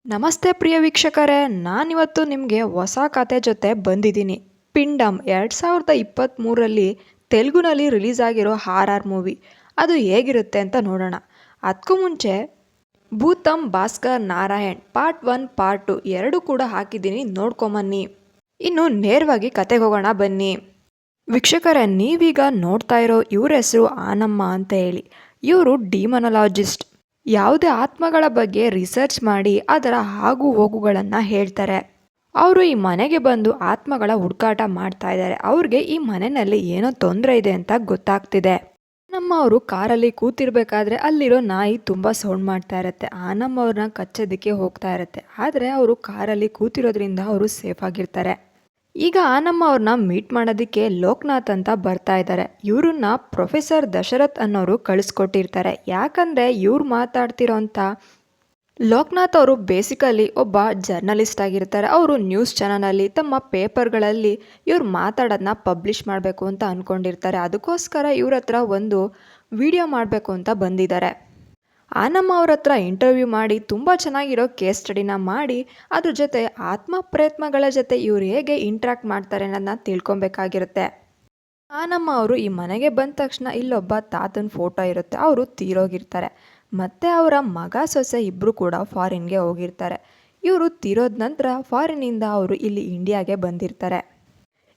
ನಮಸ್ತೆ ಪ್ರಿಯ ವೀಕ್ಷಕರೇ, ನಾನಿವತ್ತು ನಿಮಗೆ ಹೊಸ ಕತೆ ಜೊತೆ ಬಂದಿದ್ದೀನಿ. ಪಿಂಡಮ್ 2023ರಲ್ಲಿ ತೆಲುಗುನಲ್ಲಿ ರಿಲೀಸ್ ಆಗಿರೋ ಹಾರರ್ ಮೂವಿ. ಅದು ಹೇಗಿರುತ್ತೆ ಅಂತ ನೋಡೋಣ. ಅದಕ್ಕೂ ಮುಂಚೆ ಭೂತಮ್ ಭಾಸ್ಕರ್ ನಾರಾಯಣ್ ಪಾರ್ಟ್ 1 ಪಾರ್ಟ್ 2 ಎರಡು ಕೂಡ ಹಾಕಿದ್ದೀನಿ, ನೋಡ್ಕೊಂಬನ್ನಿ. ಇನ್ನು ನೇರವಾಗಿ ಕತೆಗೆ ಹೋಗೋಣ ಬನ್ನಿ. ವೀಕ್ಷಕರೇ, ನೀವೀಗ ನೋಡ್ತಾ ಇರೋ ಇವ್ರ ಹೆಸರು ಆನಮ್ಮ ಅಂತ ಹೇಳಿ. ಇವರು ಡಿಮೊನಾಲಜಿಸ್ಟ್. ಯಾವುದೇ ಆತ್ಮಗಳ ಬಗ್ಗೆ ರಿಸರ್ಚ್ ಮಾಡಿ ಅದರ ಆಗು ಹೋಗುಗಳನ್ನು ಹೇಳ್ತಾರೆ. ಅವರು ಈ ಮನೆಗೆ ಬಂದು ಆತ್ಮಗಳ ಹುಡುಕಾಟ ಮಾಡ್ತಾ ಇದ್ದಾರೆ. ಅವ್ರಿಗೆ ಈ ಮನೆಯಲ್ಲಿ ಏನೋ ತೊಂದರೆ ಇದೆ ಅಂತ ಗೊತ್ತಾಗ್ತಿದೆ. ಆನಮ್ಮ ಅವರು ಕಾರಲ್ಲಿ ಕೂತಿರ್ಬೇಕಾದ್ರೆ ಅಲ್ಲಿರೋ ನಾಯಿ ತುಂಬ ಸೌಂಡ್ ಮಾಡ್ತಾ ಇರುತ್ತೆ. ಆನಮ್ಮ ಅವ್ರನ್ನ ಕಚ್ಚೋದಕ್ಕೆ ಹೋಗ್ತಾ ಇರುತ್ತೆ. ಆದರೆ ಅವರು ಕಾರಲ್ಲಿ ಕೂತಿರೋದ್ರಿಂದ ಅವರು ಸೇಫ್ ಆಗಿರ್ತಾರೆ. ಈಗ ಆನಮ್ಮ ಅವ್ರನ್ನ ಮೀಟ್ ಮಾಡೋದಕ್ಕೆ ಲೋಕನಾಥ್ ಅಂತ ಬರ್ತಾ ಇದ್ದಾರೆ. ಇವ್ರನ್ನ ಪ್ರೊಫೆಸರ್ ದಶರಥ್ ಅನ್ನೋರು ಕಳಿಸ್ಕೊಟ್ಟಿರ್ತಾರೆ. ಯಾಕಂದರೆ ಇವ್ರು ಮಾತಾಡ್ತಿರೋಂಥ ಲೋಕನಾಥ್ ಅವರು ಬೇಸಿಕಲಿ ಒಬ್ಬ ಜರ್ನಲಿಸ್ಟ್ ಆಗಿರ್ತಾರೆ. ಅವರು ನ್ಯೂಸ್ ಚಾನಲಲ್ಲಿ ತಮ್ಮ ಪೇಪರ್ಗಳಲ್ಲಿ ಇವ್ರು ಮಾತಾಡೋದನ್ನ ಪಬ್ಲಿಷ್ ಮಾಡಬೇಕು ಅಂತ ಅಂದ್ಕೊಂಡಿರ್ತಾರೆ. ಅದಕ್ಕೋಸ್ಕರ ಇವ್ರ ಹತ್ರ ಒಂದು ವಿಡಿಯೋ ಮಾಡಬೇಕು ಅಂತ ಬಂದಿದ್ದಾರೆ. ಆನಮ್ಮ ಅವ್ರ ಹತ್ರ ಇಂಟರ್ವ್ಯೂ ಮಾಡಿ ತುಂಬ ಚೆನ್ನಾಗಿರೋ ಕೇಸ್ ಸ್ಟಡಿನ ಮಾಡಿ ಅದ್ರ ಜೊತೆ ಆತ್ಮ ಪ್ರಯತ್ನಗಳ ಜೊತೆ ಇವ್ರು ಹೇಗೆ ಇಂಟ್ರಾಕ್ಟ್ ಮಾಡ್ತಾರೆ ಅನ್ನೋದನ್ನ ತಿಳ್ಕೊಬೇಕಾಗಿರುತ್ತೆ. ಆನಮ್ಮ ಅವರು ಈ ಮನೆಗೆ ಬಂದ ತಕ್ಷಣ ಇಲ್ಲೊಬ್ಬ ತಾತನ ಫೋಟೋ ಇರುತ್ತೆ. ಅವರು ತೀರೋಗಿರ್ತಾರೆ. ಮತ್ತು ಅವರ ಮಗ ಸೊಸೆ ಇಬ್ಬರು ಕೂಡ ಫಾರಿನ್ಗೆ ಹೋಗಿರ್ತಾರೆ. ಇವರು ತೀರೋದ ನಂತರ ಫಾರಿನ್ನಿಂದ ಅವರು ಇಲ್ಲಿ ಇಂಡಿಯಾಗೆ ಬಂದಿರ್ತಾರೆ.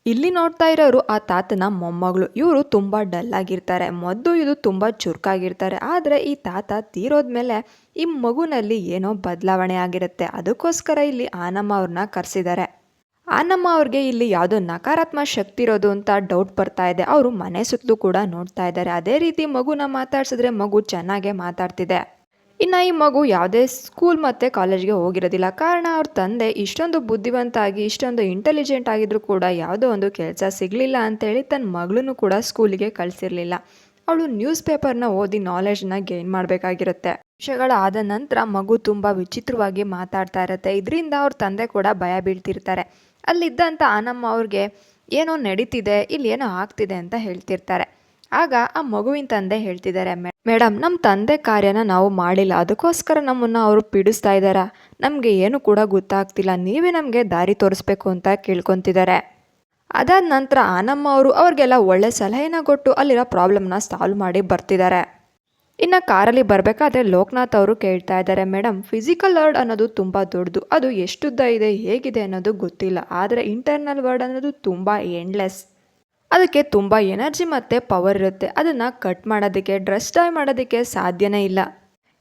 ಇಲ್ಲಿ ನೋಡ್ತಾ ಇರೋರು ಆ ತಾತನ ಮೊಮ್ಮಗಳು. ಇವರು ತುಂಬ ಡಲ್ ಆಗಿರ್ತಾರೆ. ಮೊದಲು ಇದು ತುಂಬ ಚುರುಕಾಗಿರ್ತಾರೆ. ಆದರೆ ಈ ತಾತ ತೀರೋದ್ಮೇಲೆ ಈ ಮಗುನಲ್ಲಿ ಏನೋ ಬದಲಾವಣೆ ಆಗಿರುತ್ತೆ. ಅದಕ್ಕೋಸ್ಕರ ಇಲ್ಲಿ ಆನಮ್ಮ ಅವ್ರನ್ನ ಕರೆಸಿದ್ದಾರೆ. ಆನಮ್ಮ ಅವ್ರಿಗೆ ಇಲ್ಲಿ ಯಾವುದೋ ನಕಾರಾತ್ಮಕ ಶಕ್ತಿ ಇರೋದು ಅಂತ ಡೌಟ್ ಬರ್ತಾ ಇದೆ. ಅವರು ಮನೆ ಸುತ್ತಲೂ ಕೂಡ ನೋಡ್ತಾ ಇದ್ದಾರೆ. ಅದೇ ರೀತಿ ಮಗುನ ಮಾತಾಡ್ಸಿದ್ರೆ ಮಗು ಚೆನ್ನಾಗೇ ಮಾತಾಡ್ತಿದೆ. ಇನ್ನು ಈ ಮಗು ಯಾವುದೇ ಸ್ಕೂಲ್ ಮತ್ತು ಕಾಲೇಜ್ಗೆ ಹೋಗಿರೋದಿಲ್ಲ. ಕಾರಣ ಅವ್ರ ತಂದೆ ಇಷ್ಟೊಂದು ಬುದ್ಧಿವಂತ ಆಗಿ ಇಷ್ಟೊಂದು ಇಂಟೆಲಿಜೆಂಟ್ ಆಗಿದ್ರು ಕೂಡ ಯಾವುದೋ ಒಂದು ಕೆಲಸ ಸಿಗಲಿಲ್ಲ ಅಂತೇಳಿ ತನ್ನ ಮಗಳನ್ನೂ ಕೂಡ ಸ್ಕೂಲಿಗೆ ಕಳಿಸಿರಲಿಲ್ಲ. ಅವಳು ನ್ಯೂಸ್ ಪೇಪರ್ನ ಓದಿ ನಾಲೆಜ್ನ ಗೇನ್ ಮಾಡಬೇಕಾಗಿರುತ್ತೆ. ವಿಷಯಗಳಾದ ನಂತರ ಮಗು ತುಂಬ ವಿಚಿತ್ರವಾಗಿ ಮಾತಾಡ್ತಾ ಇರುತ್ತೆ. ಇದರಿಂದ ಅವ್ರ ತಂದೆ ಕೂಡ ಭಯ ಬೀಳ್ತಿರ್ತಾರೆ. ಅಲ್ಲಿದ್ದಂಥ ಆನಮ್ಮ ಅವ್ರಿಗೆ ಏನೋ ನಡೀತಿದೆ, ಇಲ್ಲಿ ಏನೋ ಆಗ್ತಿದೆ ಅಂತ ಹೇಳ್ತಿರ್ತಾರೆ. ಆಗ ಆ ಮಗುವಿನ ತಂದೆ ಹೇಳ್ತಿದ್ದಾರೆ, ಮೇಡಮ್ ನಮ್ಮ ತಂದೆ ಕಾರ್ಯನ ನಾವು ಮಾಡಿಲ್ಲ, ಅದಕ್ಕೋಸ್ಕರ ನಮ್ಮನ್ನು ಅವರು ಪೀಡಿಸ್ತಾ ಇದ್ದಾರೆ. ನಮಗೆ ಏನು ಕೂಡ ಗೊತ್ತಾಗ್ತಿಲ್ಲ, ನೀವೇ ನಮಗೆ ದಾರಿ ತೋರಿಸ್ಬೇಕು ಅಂತ ಕೇಳ್ಕೊತಿದ್ದಾರೆ. ಅದಾದ ನಂತರ ಆನಮ್ಮ ಅವರು ಅವ್ರಿಗೆಲ್ಲ ಒಳ್ಳೆ ಸಲಹೆನ ಕೊಟ್ಟು ಅಲ್ಲಿರೋ ಪ್ರಾಬ್ಲಮ್ನ ಸಾಲ್ವ್ ಮಾಡಿ ಬರ್ತಿದ್ದಾರೆ. ಇನ್ನು ಕಾರಲ್ಲಿ ಬರಬೇಕಾದ್ರೆ ಲೋಕನಾಥ್ ಅವರು ಕೇಳ್ತಾ ಇದ್ದಾರೆ, ಮೇಡಮ್ ಫಿಸಿಕಲ್ ವರ್ಲ್ಡ್ ಅನ್ನೋದು ತುಂಬ ದೊಡ್ಡದು, ಅದು ಎಷ್ಟುದ್ದ ಇದೆ ಹೇಗಿದೆ ಅನ್ನೋದು ಗೊತ್ತಿಲ್ಲ. ಆದರೆ ಇಂಟರ್ನಲ್ ವರ್ಲ್ಡ್ ಅನ್ನೋದು ತುಂಬ ಎಂಡ್ಲೆಸ್. ಅದಕ್ಕೆ ತುಂಬ ಎನರ್ಜಿ ಮತ್ತು ಪವರ್ ಇರುತ್ತೆ. ಅದನ್ನು ಕಟ್ ಮಾಡೋದಕ್ಕೆ ಡ್ರೆಸ್ಟಾಯ್ ಮಾಡೋದಕ್ಕೆ ಸಾಧ್ಯನೇ ಇಲ್ಲ.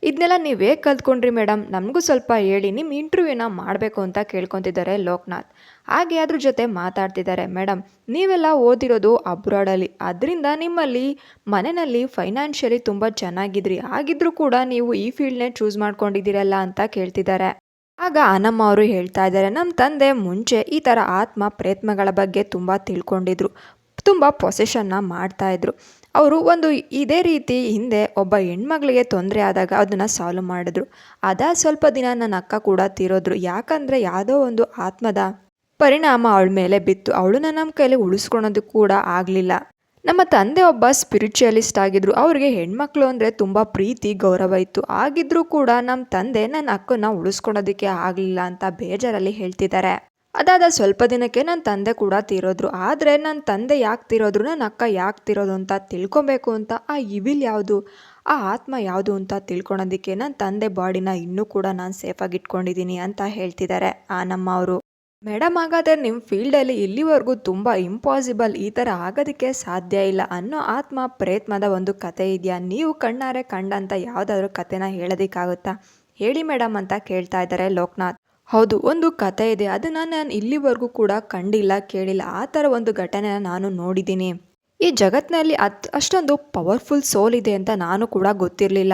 ಇದನ್ನೆಲ್ಲ ನೀವು ಹೇಗೆ ಕಲ್ತ್ಕೊಂಡ್ರಿ ಮೇಡಮ್, ನಮಗೂ ಸ್ವಲ್ಪ ಹೇಳಿ, ನಿಮ್ಮ ಇಂಟರ್ವ್ಯೂನ ಮಾಡಬೇಕು ಅಂತ ಕೇಳ್ಕೊತಿದ್ದಾರೆ ಲೋಕನಾಥ್. ಹಾಗೆ ಅದ್ರ ಜೊತೆ ಮಾತಾಡ್ತಿದ್ದಾರೆ, ಮೇಡಮ್ ನೀವೆಲ್ಲ ಓದಿರೋದು ಅಬ್ರಾಡಲ್ಲಿ, ಅದರಿಂದ ನಿಮ್ಮಲ್ಲಿ ಮನೆಯಲ್ಲಿ ಫೈನಾನ್ಷಿಯಲಿ ತುಂಬ ಚೆನ್ನಾಗಿದ್ರಿ, ಆಗಿದ್ರೂ ಕೂಡ ನೀವು ಈ ಫೀಲ್ಡ್ನೇ ಚೂಸ್ ಮಾಡ್ಕೊಂಡಿದ್ದೀರಲ್ಲ ಅಂತ ಕೇಳ್ತಿದ್ದಾರೆ. ಆಗ ಆನಮ್ಮ ಅವರು ಹೇಳ್ತಾ ಇದ್ದಾರೆ, ನಮ್ಮ ತಂದೆ ಮುಂಚೆ ಈ ಥರ ಆತ್ಮ ಪ್ರಯತ್ನಗಳ ಬಗ್ಗೆ ತುಂಬ ತಿಳ್ಕೊಂಡಿದ್ರು, ತುಂಬ ಪೊಸೆಷನ್ನ ಮಾಡ್ತಾಯಿದ್ರು. ಅವರು ಇದೇ ರೀತಿ ಹಿಂದೆ ಒಬ್ಬ ಹೆಣ್ಮಗಳಿಗೆ ತೊಂದರೆ ಆದಾಗ ಅದನ್ನು ಸಾಲ್ವ್ ಮಾಡಿದ್ರು. ಸ್ವಲ್ಪ ದಿನ ನನ್ನ ಅಕ್ಕ ಕೂಡ ತೀರೋದ್ರು. ಯಾಕಂದರೆ ಯಾವುದೋ ಒಂದು ಆತ್ಮದ ಪರಿಣಾಮ ಅವಳ ಮೇಲೆ ಬಿತ್ತು. ಅವಳನ್ನ ನಮ್ಮ ಕೈಲಿ ಉಳಿಸ್ಕೊಳೋದು ಕೂಡ ಆಗಲಿಲ್ಲ. ನಮ್ಮ ತಂದೆ ಒಬ್ಬ ಸ್ಪಿರಿಚುವಲಿಸ್ಟ್ ಆಗಿದ್ರು. ಅವ್ರಿಗೆ ಹೆಣ್ಮಕ್ಳು ಅಂದರೆ ತುಂಬ ಪ್ರೀತಿ ಗೌರವ ಇತ್ತು. ಆಗಿದ್ರೂ ಕೂಡ ನಮ್ಮ ತಂದೆ ನನ್ನ ಅಕ್ಕನ ಉಳಿಸ್ಕೊಳೋದಕ್ಕೆ ಆಗಲಿಲ್ಲ ಅಂತ ಬೇಜಾರಲ್ಲಿ ಹೇಳ್ತಿದ್ದಾರೆ. ಅದಾದ ಸ್ವಲ್ಪ ದಿನಕ್ಕೆ ನನ್ನ ತಂದೆ ಕೂಡ ತೀರೋದ್ರು. ಆದರೆ ನನ್ನ ತಂದೆ ಯಾಕೆ ತೀರೋದ್ರು, ನನ್ನ ಅಕ್ಕ ಯಾಕೆ ತೀರೋದು ಅಂತ ತಿಳ್ಕೊಬೇಕು ಅಂತ ಆ ಇವಿಲ್ ಯಾವುದು, ಆ ಆತ್ಮ ಯಾವುದು ಅಂತ ತಿಳ್ಕೊಳೋದಕ್ಕೆ ನನ್ನ ತಂದೆ ಬಾಡಿನ ಇನ್ನೂ ಕೂಡ ನಾನು ಸೇಫಾಗಿ ಇಟ್ಕೊಂಡಿದ್ದೀನಿ ಅಂತ ಹೇಳ್ತಿದ್ದಾರೆ ಆನಮ್ಮ ಅವರು. ಮೇಡಮ್ ಹಾಗಾದರೆ ನಿಮ್ಮ ಫೀಲ್ಡಲ್ಲಿ ಇಲ್ಲಿವರೆಗೂ ತುಂಬ ಇಂಪಾಸಿಬಲ್, ಈ ಥರ ಆಗೋದಕ್ಕೆ ಸಾಧ್ಯ ಇಲ್ಲ ಅನ್ನೋ ಆತ್ಮ ಪ್ರಯತ್ನದ ಒಂದು ಕತೆ ಇದೆಯಾ? ನೀವು ಕಣ್ಣಾರೆ ಕಂಡಂಥ ಯಾವುದಾದ್ರೂ ಕತೆನ ಹೇಳೋದಕ್ಕಾಗುತ್ತಾ? ಹೇಳಿ ಮೇಡಮ್ ಅಂತ ಕೇಳ್ತಾ ಇದ್ದಾರೆ ಲೋಕನಾಥ್. ಹೌದು, ಒಂದು ಕತೆ ಇದೆ. ಅದನ್ನು ನಾನು ಇಲ್ಲಿವರೆಗೂ ಕೂಡ ಕಂಡಿಲ್ಲ, ಕೇಳಿಲ್ಲ. ಆ ಥರ ಒಂದು ಘಟನೆನ ನಾನು ನೋಡಿದ್ದೀನಿ. ಈ ಜಗತ್ತಿನಲ್ಲಿ ಅಷ್ಟೊಂದು ಪವರ್ಫುಲ್ ಸೋಲ್ ಇದೆ ಅಂತ ನಾನು ಕೂಡ ಗೊತ್ತಿರಲಿಲ್ಲ.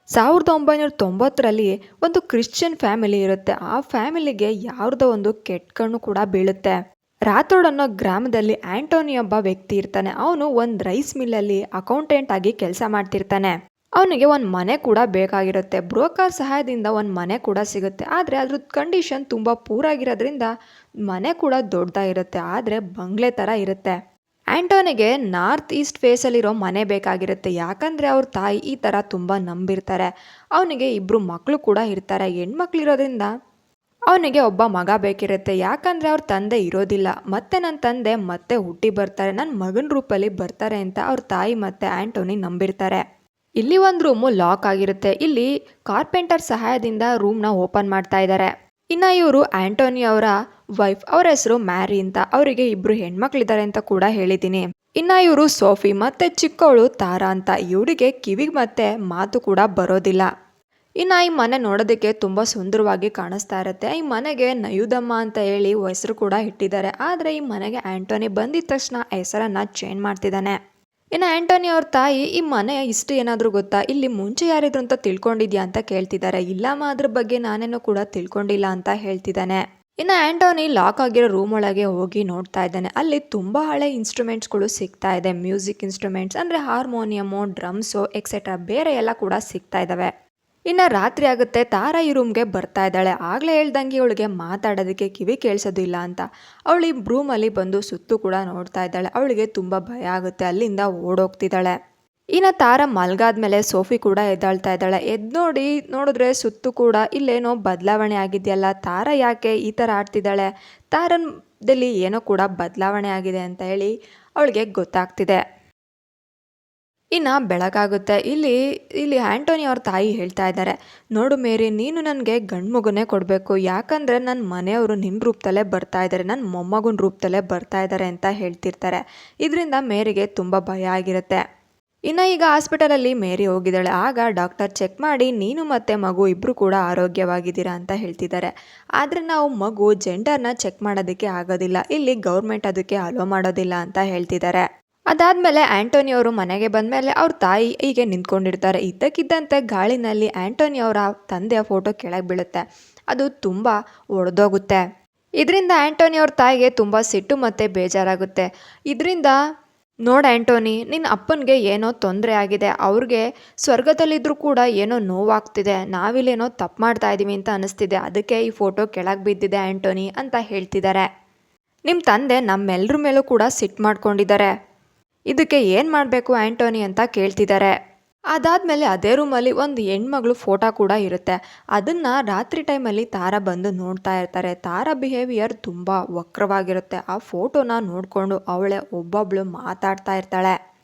1990ರಲ್ಲಿ ಒಂದು ಕ್ರಿಶ್ಚಿಯನ್ ಫ್ಯಾಮಿಲಿ ಇರುತ್ತೆ. ಆ ಫ್ಯಾಮಿಲಿಗೆ ಯಾವುದೋ ಒಂದು ಕೆಟ್ಟ ಕಣ್ಣು ಕೂಡ ಬೀಳುತ್ತೆ. ರಾಥೋಡ್ ಅನ್ನೋ ಗ್ರಾಮದಲ್ಲಿ ಆಂಟೋನಿ ಒಬ್ಬ ವ್ಯಕ್ತಿ ಇರ್ತಾನೆ. ಅವನು ಒಂದು ರೈಸ್ ಮಿಲ್ಲಲ್ಲಿ ಅಕೌಂಟೆಂಟ್ ಆಗಿ ಕೆಲಸ ಮಾಡ್ತಿರ್ತಾನೆ. ಅವನಿಗೆ ಒಂದು ಮನೆ ಕೂಡ ಬೇಕಾಗಿರುತ್ತೆ. ಬ್ರೋಕರ್ ಸಹಾಯದಿಂದ ಒಂದು ಮನೆ ಕೂಡ ಸಿಗುತ್ತೆ. ಆದರೆ ಅದ್ರದ್ದು ಕಂಡೀಷನ್ ತುಂಬ ಪೂರಾಗಿರೋದ್ರಿಂದ ಮನೆ ಕೂಡ ದೊಡ್ಡದಾಗಿರುತ್ತೆ, ಆದರೆ ಬಂಗ್ಲೆ ಥರ ಇರುತ್ತೆ. ಆ್ಯಂಟೋನಿಗೆ ನಾರ್ತ್ ಈಸ್ಟ್ ಫೇಸಲ್ಲಿರೋ ಮನೆ ಬೇಕಾಗಿರುತ್ತೆ. ಯಾಕಂದರೆ ಅವ್ರ ತಾಯಿ ಈ ಥರ ತುಂಬ ನಂಬಿರ್ತಾರೆ. ಅವನಿಗೆ ಇಬ್ಬರು ಮಕ್ಕಳು ಕೂಡ ಇರ್ತಾರೆ. ಹೆಣ್ಮಕ್ಳಿರೋದ್ರಿಂದ ಅವನಿಗೆ ಒಬ್ಬ ಮಗ ಬೇಕಿರುತ್ತೆ. ಯಾಕಂದರೆ ಅವ್ರ ತಂದೆ ಇರೋದಿಲ್ಲ. ಮತ್ತೆ ನನ್ನ ತಂದೆ ಮತ್ತೆ ಹುಟ್ಟಿ ಬರ್ತಾರೆ, ನನ್ನ ಮಗನ ರೂಪಲ್ಲಿ ಬರ್ತಾರೆ ಅಂತ ಅವ್ರ ತಾಯಿ ಮತ್ತು ಆ್ಯಂಟೋನಿ ನಂಬಿರ್ತಾರೆ. ಇಲ್ಲಿ ಒಂದು ರೂಮು ಲಾಕ್ ಆಗಿರುತ್ತೆ. ಇಲ್ಲಿ ಕಾರ್ಪೆಂಟರ್ ಸಹಾಯದಿಂದ ರೂಮ್ನ ಓಪನ್ ಮಾಡ್ತಾ ಇದ್ದಾರೆ. ಇನ್ನು ಇವರು ಆ್ಯಂಟೋನಿ ಅವರ ವೈಫ್, ಅವರ ಹೆಸರು ಮ್ಯಾರಿ ಅಂತ. ಅವರಿಗೆ ಇಬ್ಬರು ಹೆಣ್ಮಕ್ಳಿದ್ದಾರೆ ಅಂತ ಕೂಡ ಹೇಳಿದ್ದೀನಿ. ಇನ್ನು ಇವರು ಸೋಫಿ ಮತ್ತು ಚಿಕ್ಕವಳು ತಾರಾ ಅಂತ. ಇವರಿಗೆ ಕಿವಿಗೆ ಮತ್ತೆ ಮಾತು ಕೂಡ ಬರೋದಿಲ್ಲ. ಇನ್ನು ಈ ಮನೆ ನೋಡೋದಕ್ಕೆ ತುಂಬ ಸುಂದರವಾಗಿ ಕಾಣಿಸ್ತಾ ಇರುತ್ತೆ. ಈ ಮನೆಗೆ ನಯುದಮ್ಮ ಅಂತ ಹೇಳಿ ಹೆಸರು ಕೂಡ ಇಟ್ಟಿದ್ದಾರೆ. ಆದರೆ ಈ ಮನೆಗೆ ಆ್ಯಂಟೋನಿ ಬಂದಿದ ತಕ್ಷಣ ಹೆಸರನ್ನು ಚೇಂಜ್ ಮಾಡ್ತಿದ್ದಾನೆ. ಇನ್ನು ಆ್ಯಂಟೋನಿ ಅವ್ರ ತಾಯಿ ಈ ಮನೆ ಇಷ್ಟು ಏನಾದರೂ ಗೊತ್ತಾ, ಇಲ್ಲಿ ಮುಂಚೆ ಯಾರಿದ್ರು ಅಂತ ತಿಳ್ಕೊಂಡಿದ್ಯಾ ಅಂತ ಕೇಳ್ತಿದ್ದಾರೆ. ಇಲ್ಲಮ್ಮ, ಅದ್ರ ಬಗ್ಗೆ ನಾನೇನು ಕೂಡ ತಿಳ್ಕೊಂಡಿಲ್ಲ ಅಂತ ಹೇಳ್ತಿದ್ದಾನೆ. ಇನ್ನು ಆ್ಯಂಟೋನಿ ಲಾಕ್ ಆಗಿರೋ ರೂಮ್ ಒಳಗೆ ಹೋಗಿ ನೋಡ್ತಾ ಇದ್ದಾನೆ. ಅಲ್ಲಿ ತುಂಬ ಹಳೆ ಇನ್ಸ್ಟ್ರೂಮೆಂಟ್ಸ್ಗಳು ಸಿಗ್ತಾ ಇದೆ. ಮ್ಯೂಸಿಕ್ ಇನ್ಸ್ಟ್ರೂಮೆಂಟ್ಸ್ ಅಂದರೆ ಹಾರ್ಮೋನಿಯಮು, ಡ್ರಮ್ಸು ಎಕ್ಸೆಟ್ರಾ ಬೇರೆ ಎಲ್ಲ ಕೂಡ ಸಿಗ್ತಾ ಇದ್ದಾವೆ. ಇನ್ನು ರಾತ್ರಿ ಆಗುತ್ತೆ. ತಾರಾ ಈ ರೂಮ್ಗೆ ಬರ್ತಾ ಇದ್ದಾಳೆ. ಆಗಲೇ ಹೇಳ್ದಂಗೆ ಅವಳಿಗೆ ಮಾತಾಡೋದಕ್ಕೆ ಕಿವಿ ಕೇಳಿಸೋದಿಲ್ಲ ಅಂತ. ಅವಳು ಈ ರೂಮಲ್ಲಿ ಬಂದು ಸುತ್ತು ಕೂಡ ನೋಡ್ತಾ ಇದ್ದಾಳೆ. ಅವಳಿಗೆ ತುಂಬ ಭಯ ಆಗುತ್ತೆ. ಅಲ್ಲಿಂದ ಓಡೋಗ್ತಿದ್ದಾಳೆ. ಇನ್ನು ತಾರಾ ಮಲ್ಗಾದ್ಮೇಲೆ ಸೋಫಿ ಕೂಡ ಎದ್ದಾಳ್ತಾ ಇದ್ದಾಳೆ. ನೋಡಿದ್ರೆ ಸುತ್ತು ಕೂಡ ಇಲ್ಲೇನೋ ಬದಲಾವಣೆ ಆಗಿದೆಯಲ್ಲ, ತಾರಾ ಯಾಕೆ ಈ ಥರ ಆಡ್ತಿದ್ದಾಳೆ, ತಾರದಲ್ಲಿ ಏನೋ ಕೂಡ ಬದಲಾವಣೆ ಆಗಿದೆ ಅಂತ ಹೇಳಿ ಅವಳಿಗೆ ಗೊತ್ತಾಗ್ತಿದೆ. ಇನ್ನು ಬೆಳಗಾಗುತ್ತೆ. ಇಲ್ಲಿ ಆ್ಯಂಟೋನಿ ಅವ್ರ ತಾಯಿ ಹೇಳ್ತಾ ಇದ್ದಾರೆ, ನೋಡು ಮೇರಿ, ನೀನು ನನಗೆ ಗಂಡು ಮಗುನೇ ಕೊಡಬೇಕು. ಯಾಕಂದರೆ ನನ್ನ ಮನೆಯವರು ನಿನ್ನ ರೂಪದಲ್ಲೇ ಬರ್ತಾ ಇದ್ದಾರೆ, ನನ್ನ ಮೊಮ್ಮಗನ ರೂಪದಲ್ಲೇ ಬರ್ತಾ ಇದ್ದಾರೆ ಅಂತ ಹೇಳ್ತಿರ್ತಾರೆ. ಇದರಿಂದ ಮೇರಿಗೆ ತುಂಬ ಭಯ ಆಗಿರುತ್ತೆ. ಇನ್ನು ಈಗ ಹಾಸ್ಪಿಟಲಲ್ಲಿ ಮೇರಿ ಹೋಗಿದ್ದಾಳೆ. ಆಗ ಡಾಕ್ಟರ್ ಚೆಕ್ ಮಾಡಿ ನೀನು ಮತ್ತು ಮಗು ಇಬ್ಬರು ಕೂಡ ಆರೋಗ್ಯವಾಗಿದ್ದೀರಾ ಅಂತ ಹೇಳ್ತಿದ್ದಾರೆ. ಆದರೆ ನಾವು ಮಗು ಜೆಂಡರ್ನ ಚೆಕ್ ಮಾಡೋದಕ್ಕೆ ಆಗೋದಿಲ್ಲ, ಇಲ್ಲಿ ಗೌರ್ಮೆಂಟ್ ಅದಕ್ಕೆ ಅಲೋ ಮಾಡೋದಿಲ್ಲ ಅಂತ ಹೇಳ್ತಿದ್ದಾರೆ. ಅದಾದಮೇಲೆ ಆ್ಯಂಟೋನಿ ಅವರು ಮನೆಗೆ ಬಂದಮೇಲೆ ಅವ್ರ ತಾಯಿ ಹೀಗೆ ನಿಂತ್ಕೊಂಡಿರ್ತಾರೆ. ಇದ್ದಕ್ಕಿದ್ದಂತೆ ಗಾಳಿನಲ್ಲಿ ಆ್ಯಂಟೋನಿ ಅವರ ತಂದೆಯ ಫೋಟೋ ಕೆಳಗೆ ಬೀಳುತ್ತೆ. ಅದು ತುಂಬ ಒಡೆದೋಗುತ್ತೆ. ಇದರಿಂದ ಆ್ಯಂಟೋನಿ ಅವ್ರ ತಾಯಿಗೆ ತುಂಬ ಸಿಟ್ಟು ಮತ್ತು ಬೇಜಾರಾಗುತ್ತೆ. ಇದರಿಂದ ನೋಡು ಆ್ಯಂಟೋನಿ, ನಿನ್ನ ಅಪ್ಪನಿಗೆ ಏನೋ ತೊಂದರೆ ಆಗಿದೆ, ಅವ್ರಿಗೆ ಸ್ವರ್ಗದಲ್ಲಿದ್ದರೂ ಕೂಡ ಏನೋ ನೋವಾಗ್ತಿದೆ, ನಾವಿಲ್ಲೇನೋ ತಪ್ಪು ಮಾಡ್ತಾ ಇದ್ದೀವಿ ಅಂತ ಅನ್ನಿಸ್ತಿದೆ, ಅದಕ್ಕೆ ಈ ಫೋಟೋ ಕೆಳಗೆ ಬಿದ್ದಿದೆ ಆ್ಯಂಟೋನಿ ಅಂತ ಹೇಳ್ತಿದ್ದಾರೆ. ನಿಮ್ಮ ತಂದೆ ನಮ್ಮೆಲ್ಲರ ಮೇಲೂ ಕೂಡ ಸಿಟ್ಟು ಮಾಡ್ಕೊಂಡಿದ್ದಾರೆ, ಇದಕ್ಕೆ ಏನು ಮಾಡಬೇಕು ಆ್ಯಂಟೋನಿ ಅಂತ ಕೇಳ್ತಿದ್ದಾರೆ. ಅದಾದಮೇಲೆ ಅದೇ ರೂಮಲ್ಲಿ ಒಂದು ಹೆಣ್ಮಗಳು ಫೋಟೋ ಕೂಡ ಇರುತ್ತೆ. ಅದನ್ನು ರಾತ್ರಿ ಟೈಮಲ್ಲಿ ತಾರಾ ಬಂದು ನೋಡ್ತಾ ಇರ್ತಾರೆ. ತಾರಾ ಬಿಹೇವಿಯರ್ ತುಂಬ ವಕ್ರವಾಗಿರುತ್ತೆ. ಆ ಫೋಟೋನ ನೋಡಿಕೊಂಡು ಅವಳೇ ಒಬ್ಬೊಬ್ಬಳು ಮಾತಾಡ್ತಾ ಇರ್ತಾಳೆ.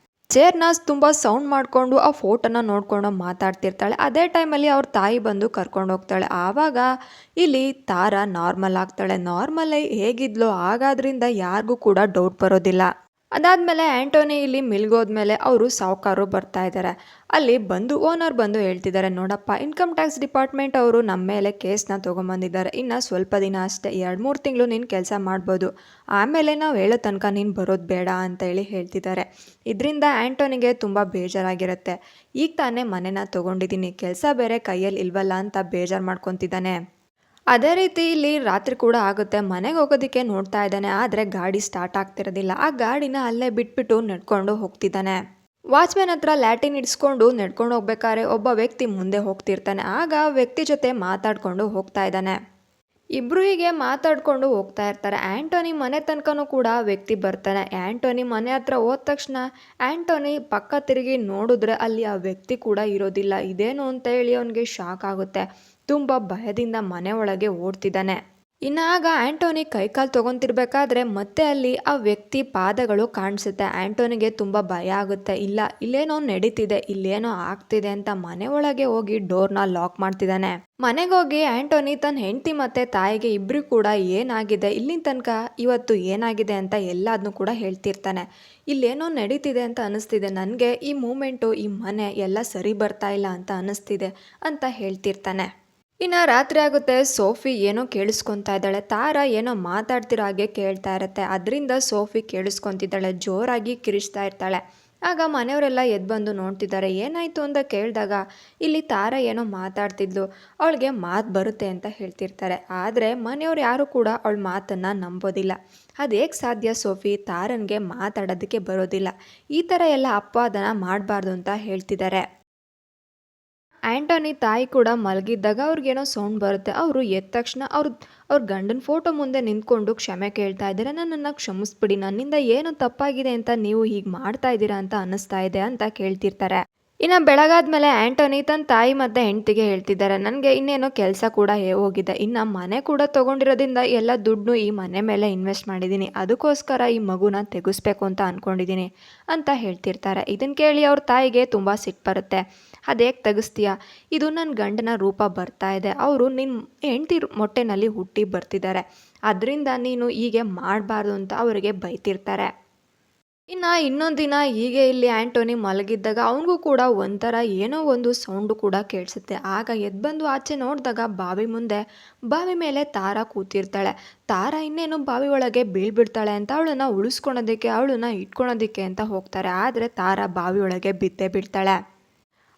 ಚೇರ್ನ ತುಂಬ ಸೌಂಡ್ ಮಾಡಿಕೊಂಡು ಆ ಫೋಟೋನ ನೋಡ್ಕೊಂಡು ಮಾತಾಡ್ತಿರ್ತಾಳೆ. ಅದೇ ಟೈಮಲ್ಲಿ ಅವ್ರ ತಾಯಿ ಬಂದು ಕರ್ಕೊಂಡು ಹೋಗ್ತಾಳೆ. ಆವಾಗ ಇಲ್ಲಿ ತಾರಾ ನಾರ್ಮಲ್ ಆಗ್ತಾಳೆ. ನಾರ್ಮಲ್ ಹೇಗಿದ್ಲೋ ಹಾಗಾದ್ರಿಂದ ಯಾರಿಗೂ ಕೂಡ ಡೌಟ್ ಬರೋದಿಲ್ಲ. ಅದಾದಮೇಲೆ ಆ್ಯಂಟೋನಿ ಇಲ್ಲಿ ಮಿಲ್ಗೋದ್ಮೇಲೆ ಅವರು ಸಾಹುಕಾರರು ಬರ್ತಾ ಇದ್ದಾರೆ. ಅಲ್ಲಿ ಓನರ್ ಬಂದು ಹೇಳ್ತಿದ್ದಾರೆ, ನೋಡಪ್ಪ, ಇನ್ಕಮ್ ಟ್ಯಾಕ್ಸ್ ಡಿಪಾರ್ಟ್ಮೆಂಟ್ ಅವರು ನಮ್ಮ ಮೇಲೆ ಕೇಸ್ನ ತೊಗೊಂಬಂದಿದ್ದಾರೆ. ಇನ್ನು ಸ್ವಲ್ಪ ದಿನ ಅಷ್ಟೇ, 2-3 ತಿಂಗಳು ನೀನು ಕೆಲಸ ಮಾಡ್ಬೋದು, ಆಮೇಲೆ ನಾವು ಹೇಳೋ ತನಕ ನೀನು ಬರೋದು ಬೇಡ ಅಂತೇಳಿ ಹೇಳ್ತಿದ್ದಾರೆ. ಇದರಿಂದ ಆ್ಯಂಟೋನಿಗೆ ತುಂಬ ಬೇಜಾರಾಗಿರುತ್ತೆ. ಈಗ ತಾನೇ ಮನೆನ ತೊಗೊಂಡಿದ್ದೀನಿ, ಕೆಲಸ ಬೇರೆ ಕೈಯಲ್ಲಿ ಇಲ್ವಲ್ಲ ಅಂತ ಬೇಜಾರು ಮಾಡ್ಕೊತಿದ್ದಾನೆ. ಅದೇ ರೀತಿ ಇಲ್ಲಿ ರಾತ್ರಿ ಕೂಡ ಆಗುತ್ತೆ. ಮನೆಗೆ ಹೋಗೋದಕ್ಕೆ ನೋಡ್ತಾ ಇದ್ದಾನೆ, ಆದರೆ ಗಾಡಿ ಸ್ಟಾರ್ಟ್ ಆಗ್ತಿರೋದಿಲ್ಲ. ಆ ಗಾಡಿನ ಅಲ್ಲೇ ಬಿಟ್ಬಿಟ್ಟು ನಡ್ಕೊಂಡು ಹೋಗ್ತಿದ್ದಾನೆ. ವಾಚ್ಮ್ಯಾನ್ ಹತ್ರ ಲ್ಯಾಟಿನ್ ಇಡ್ಸ್ಕೊಂಡು ನಡ್ಕೊಂಡು ಹೋಗ್ಬೇಕಾದ್ರೆ ಒಬ್ಬ ವ್ಯಕ್ತಿ ಮುಂದೆ ಹೋಗ್ತಿರ್ತಾನೆ. ಆಗ ವ್ಯಕ್ತಿ ಜೊತೆ ಮಾತಾಡ್ಕೊಂಡು ಹೋಗ್ತಾ ಇದ್ದಾನೆ. ಇಬ್ಬರು ಹೀಗೆ ಮಾತಾಡ್ಕೊಂಡು ಹೋಗ್ತಾ ಇರ್ತಾರೆ. ಆ್ಯಂಟೋನಿ ಮನೆ ತನಕನೂ ಕೂಡ ವ್ಯಕ್ತಿ ಬರ್ತಾನೆ. ಆ್ಯಂಟೋನಿ ಮನೆ ಹತ್ರ ಹೋದ ತಕ್ಷಣ ಆ್ಯಂಟೋನಿ ಪಕ್ಕ ತಿರುಗಿ ನೋಡಿದ್ರೆ ಅಲ್ಲಿ ಆ ವ್ಯಕ್ತಿ ಕೂಡ ಇರೋದಿಲ್ಲ. ಇದೇನು ಅಂತ ಹೇಳಿ ಅವನಿಗೆ ಶಾಕ್ ಆಗುತ್ತೆ. ತುಂಬ ಭಯದಿಂದ ಮನೆ ಒಳಗೆ ಓಡ್ತಿದ್ದಾನೆ. ಇನ್ನು ಆಗ ಆ್ಯಂಟೋನಿ ಕೈಕಾಲು ತೊಗೊತಿರ್ಬೇಕಾದ್ರೆ ಮತ್ತೆ ಅಲ್ಲಿ ಆ ವ್ಯಕ್ತಿ ಪಾದಗಳು ಕಾಣಿಸುತ್ತೆ. ಆ್ಯಂಟೋನಿಗೆ ತುಂಬ ಭಯ ಆಗುತ್ತೆ. ಇಲ್ಲೇನೋ ನಡೀತಿದೆ, ಇಲ್ಲೇನೋ ಆಗ್ತಿದೆ ಅಂತ ಮನೆ ಒಳಗೆ ಹೋಗಿ ಡೋರ್ನ ಲಾಕ್ ಮಾಡ್ತಿದ್ದಾನೆ. ಮನೆಗೆ ಹೋಗಿ ಆ್ಯಂಟೋನಿ ತನ್ನ ಹೆಂಡತಿ ಮತ್ತು ತಾಯಿಗೆ ಇಬ್ಬರು ಕೂಡ ಏನಾಗಿದೆ, ಇಲ್ಲಿನ ತನಕ ಇವತ್ತು ಏನಾಗಿದೆ ಅಂತ ಎಲ್ಲದನ್ನೂ ಕೂಡ ಹೇಳ್ತಿರ್ತಾನೆ. ಇಲ್ಲೇನೋ ನಡೀತಿದೆ ಅಂತ ಅನ್ನಿಸ್ತಿದೆ ನನಗೆ, ಈ ಮೂಮೆಂಟು, ಈ ಮನೆ ಎಲ್ಲ ಸರಿ ಬರ್ತಾ ಇಲ್ಲ ಅಂತ ಅನ್ನಿಸ್ತಿದೆ ಅಂತ ಹೇಳ್ತಿರ್ತಾನೆ. ಇನ್ನು ರಾತ್ರಿ ಆಗುತ್ತೆ. ಸೋಫಿ ಏನೋ ಕೇಳಿಸ್ಕೊತಾ ಇದ್ದಾಳೆ. ತಾರಾ ಏನೋ ಮಾತಾಡ್ತಿರೋ ಹಾಗೆ ಕೇಳ್ತಾ ಇರುತ್ತೆ. ಅದರಿಂದ ಸೋಫಿ ಕೇಳಿಸ್ಕೊತಿದ್ದಾಳೆ, ಜೋರಾಗಿ ಕಿರಿಚ್ತಾ ಇರ್ತಾಳೆ. ಆಗ ಮನೆಯವರೆಲ್ಲ ಎದ್ದು ಬಂದು ನೋಡ್ತಿದ್ದಾರೆ. ಏನಾಯಿತು ಅಂತ ಕೇಳಿದಾಗ ಇಲ್ಲಿ ತಾರಾ ಏನೋ ಮಾತಾಡ್ತಿದ್ಲು, ಅವಳಿಗೆ ಮಾತು ಬರುತ್ತೆ ಅಂತ ಹೇಳ್ತಿರ್ತಾರೆ. ಆದರೆ ಮನೆಯವ್ರು ಯಾರೂ ಕೂಡ ಅವಳ ಮಾತನ್ನು ನಂಬೋದಿಲ್ಲ. ಅದು ಹೇಗೆ ಸಾಧ್ಯ ಸೋಫಿ, ತಾರನ್ಗೆ ಮಾತಾಡೋದಕ್ಕೆ ಬರೋದಿಲ್ಲ, ಈ ಥರ ಎಲ್ಲ ಅಪ್ಪ ಅದನ್ನು ಮಾಡಬಾರ್ದು ಅಂತ ಹೇಳ್ತಿದ್ದಾರೆ. ಆ್ಯಂಟೋನಿ ತಾಯಿ ಕೂಡ ಮಲಗಿದ್ದಾಗ ಅವ್ರಿಗೇನೋ ಸೌಂಡ್ ಬರುತ್ತೆ. ಅವರು ಎದ್ದ ತಕ್ಷಣ ಅವ್ರ ಗಂಡನ ಫೋಟೋ ಮುಂದೆ ನಿಂತ್ಕೊಂಡು ಕ್ಷಮೆ ಕೇಳ್ತಾ ಇದ್ದಾರೆ. ನನ್ನನ್ನು ಕ್ಷಮಿಸ್ಬಿಡಿ, ನನ್ನಿಂದ ಏನು ತಪ್ಪಾಗಿದೆ ಅಂತ ನೀವು ಹೀಗೆ ಮಾಡ್ತಾ ಇದ್ದೀರಾ ಅಂತ ಅನ್ನಿಸ್ತಾ ಇದೆ ಅಂತ ಕೇಳ್ತಿರ್ತಾರೆ. ಇನ್ನು ಬೆಳಗಾದ್ಮೇಲೆ ಆ್ಯಂಟೋನಿ ತನ್ನ ತಾಯಿ ಮತ್ತು ಹೆಂಡತಿಗೆ ಹೇಳ್ತಿದ್ದಾರೆ, ನನಗೆ ಇನ್ನೇನೋ ಕೆಲಸ ಕೂಡ ಹೋಗಿದೆ, ಇನ್ನು ಮನೆ ಕೂಡ ತೊಗೊಂಡಿರೋದ್ರಿಂದ ಎಲ್ಲ ದುಡ್ಡು ಈ ಮನೆ ಮೇಲೆ ಇನ್ವೆಸ್ಟ್ ಮಾಡಿದ್ದೀನಿ, ಅದಕ್ಕೋಸ್ಕರ ಈ ಮಗುನ ತೆಗೆಸ್ಬೇಕು ಅಂತ ಅಂದ್ಕೊಂಡಿದ್ದೀನಿ ಅಂತ ಹೇಳ್ತಿರ್ತಾರೆ. ಇದನ್ನು ಕೇಳಿ ಅವ್ರ ತಾಯಿಗೆ ತುಂಬ ಸಿಟ್ಟು ಬರುತ್ತೆ. ಅದೇಗೆ ತೆಗಿಸ್ತೀಯಾ, ಇದು ನನ್ನ ಗಂಡನ ರೂಪ ಬರ್ತಾ ಇದೆ, ಅವರು ನಿನ್ನ ಹೆಂಡತಿ ಮೊಟ್ಟೆನಲ್ಲಿ ಹುಟ್ಟಿ ಬರ್ತಿದ್ದಾರೆ, ಅದರಿಂದ ನೀನು ಹೀಗೆ ಮಾಡಬಾರ್ದು ಅಂತ ಅವರಿಗೆ ಬೈತಿರ್ತಾರೆ. ಇನ್ನು ಇನ್ನೊಂದು ದಿನ ಹೀಗೆ ಇಲ್ಲಿ ಆ್ಯಂಟೋನಿ ಮಲಗಿದ್ದಾಗ ಅವನಿಗೂ ಕೂಡ ಒಂಥರ ಏನೋ ಒಂದು ಸೌಂಡು ಕೂಡ ಕೇಳಿಸುತ್ತೆ. ಆಗ ಎದ್ದು ಬಂದು ಆಚೆ ನೋಡಿದಾಗ ಬಾವಿ ಮೇಲೆ ತಾರಾ ಕೂತಿರ್ತಾಳೆ. ತಾರಾ ಇನ್ನೇನು ಬಾವಿ ಒಳಗೆ ಬೀಳ್ಬಿಡ್ತಾಳೆ ಅಂತ ಅವಳನ್ನು ಉಳಿಸ್ಕೊಳೋದಕ್ಕೆ ಅವಳನ್ನು ಇಟ್ಕೊಳೋದಕ್ಕೆ ಅಂತ ಹೋಗ್ತಾರೆ. ಆದರೆ ತಾರಾ ಬಾವಿ ಒಳಗೆ ಬಿದ್ದೇ ಬೀಳ್ತಾಳೆ.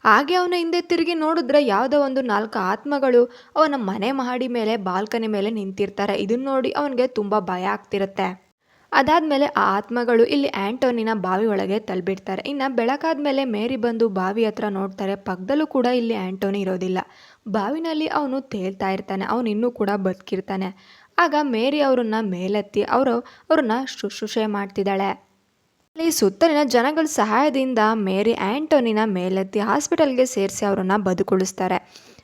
ಹಾಗೆ ಅವನ ಹಿಂದೆ ತಿರುಗಿ ನೋಡಿದ್ರೆ ಯಾವುದೋ ಒಂದು 4 ಆತ್ಮಗಳು ಅವನ ಮನೆ ಮಹಡಿ ಮೇಲೆ ಬಾಲ್ಕನಿ ಮೇಲೆ ನಿಂತಿರ್ತಾರೆ. ಇದನ್ನ ನೋಡಿ ಅವನಿಗೆ ತುಂಬ ಭಯ ಆಗ್ತಿರುತ್ತೆ. ಅದಾದಮೇಲೆ ಆ ಆತ್ಮಗಳು ಇಲ್ಲಿ ಆ್ಯಂಟೋನಿನ ಬಾವಿ ಒಳಗೆ ತಳ್ಳಿಬಿಡ್ತಾರೆ. ಇನ್ನು ಬೆಳಕಾದ್ಮೇಲೆ ಮೇರಿ ಬಂದು ಬಾವಿ ಹತ್ರ ನೋಡ್ತಾರೆ. ಪಕ್ಕದಲ್ಲೂ ಕೂಡ ಇಲ್ಲಿ ಆ್ಯಂಟೋನಿ ಇರೋದಿಲ್ಲ. ಬಾವಿನಲ್ಲಿ ಅವನು ತೇಲ್ತಾ ಇರ್ತಾನೆ, ಅವನು ಇನ್ನೂ ಕೂಡ ಬದುಕಿರ್ತಾನೆ. ಆಗ ಮೇರಿ ಅವರನ್ನು ಮೇಲೆತ್ತಿ ಅವ್ರನ್ನ ಶುಶ್ರೂಷೆ ಮಾಡ್ತಿದ್ದಾಳೆ. ಅಲ್ಲಿ ಸುತ್ತಲಿನ ಜನಗಳ ಸಹಾಯದಿಂದ ಮೇರಿ ಆ್ಯಂಟೋನಿನ ಮೇಲೆತ್ತಿ ಹಾಸ್ಪಿಟಲ್ಗೆ ಸೇರಿಸಿ ಅವರನ್ನು ಬದುಕುಳಿಸ್ತಾರೆ.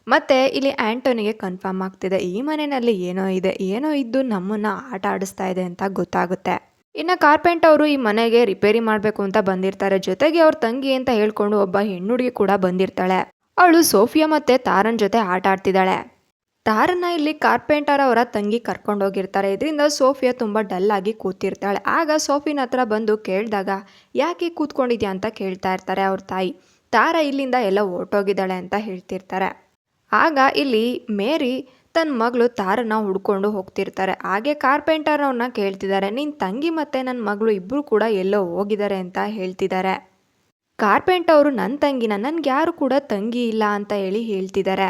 ಮತ್ತು ಇಲ್ಲಿ ಆ್ಯಂಟೋನಿಗೆ ಕನ್ಫರ್ಮ್ ಆಗ್ತಿದೆ, ಈ ಮನೆಯಲ್ಲಿ ಏನೋ ಇದ್ದು ನಮ್ಮನ್ನು ಆಟ ಆಡಿಸ್ತಾ ಇದೆ ಅಂತ ಗೊತ್ತಾಗುತ್ತೆ. ಇನ್ನು ಕಾರ್ಪೆಂಟ್ ಅವರು ಈ ಮನೆಗೆ ರಿಪೇರಿ ಮಾಡಬೇಕು ಅಂತ ಬಂದಿರ್ತಾರೆ. ಜೊತೆಗೆ ಅವ್ರ ತಂಗಿ ಅಂತ ಹೇಳ್ಕೊಂಡು ಒಬ್ಬ ಹೆಣ್ಣುಡುಗಿ ಕೂಡ ಬಂದಿರ್ತಾಳೆ. ಅವಳು ಸೋಫಿಯಾ ಮತ್ತು ತಾರನ್ ಜೊತೆ ಆಟ ಆಡ್ತಿದ್ದಾಳೆ. ತಾರನ್ನ ಇಲ್ಲಿ ಕಾರ್ಪೆಂಟರ್ ಅವರ ತಂಗಿ ಕರ್ಕೊಂಡೋಗಿರ್ತಾರೆ. ಇದರಿಂದ ಸೋಫಿಯಾ ತುಂಬ ಡಲ್ ಆಗಿ ಕೂತಿರ್ತಾಳೆ. ಆಗ ಸೋಫಿನ ಹತ್ರ ಬಂದು ಕೇಳಿದಾಗ ಯಾಕೆ ಕೂತ್ಕೊಂಡಿದ್ಯಾ ಅಂತ ಕೇಳ್ತಾ ಇರ್ತಾರೆ ಅವ್ರ ತಾಯಿ. ತಾರ ಇಲ್ಲಿಂದ ಎಲ್ಲ ಹೊರಟೋಗಿದ್ದಾಳೆ ಅಂತ ಹೇಳ್ತಿರ್ತಾರೆ. ಆಗ ಇಲ್ಲಿ ಮೇರಿ ತನ್ನ ಮಗಳು ತಾರನ್ನ ಹುಡ್ಕೊಂಡು ಹೋಗ್ತಿರ್ತಾರೆ. ಹಾಗೆ ಕಾರ್ಪೆಂಟರ್ ಅವ್ರನ್ನ ಕೇಳ್ತಿದ್ದಾರೆ, ನಿನ್ನ ತಂಗಿ ಮತ್ತು ನನ್ನ ಮಗಳು ಇಬ್ಬರು ಕೂಡ ಎಲ್ಲೋ ಹೋಗಿದ್ದಾರೆ ಅಂತ ಹೇಳ್ತಿದ್ದಾರೆ. ಕಾರ್ಪೆಂಟರ್ ಅವರು ನನ್ನ ತಂಗಿನ, ನನಗೆ ಯಾರು ಕೂಡ ತಂಗಿ ಇಲ್ಲ ಅಂತ ಹೇಳ್ತಿದ್ದಾರೆ.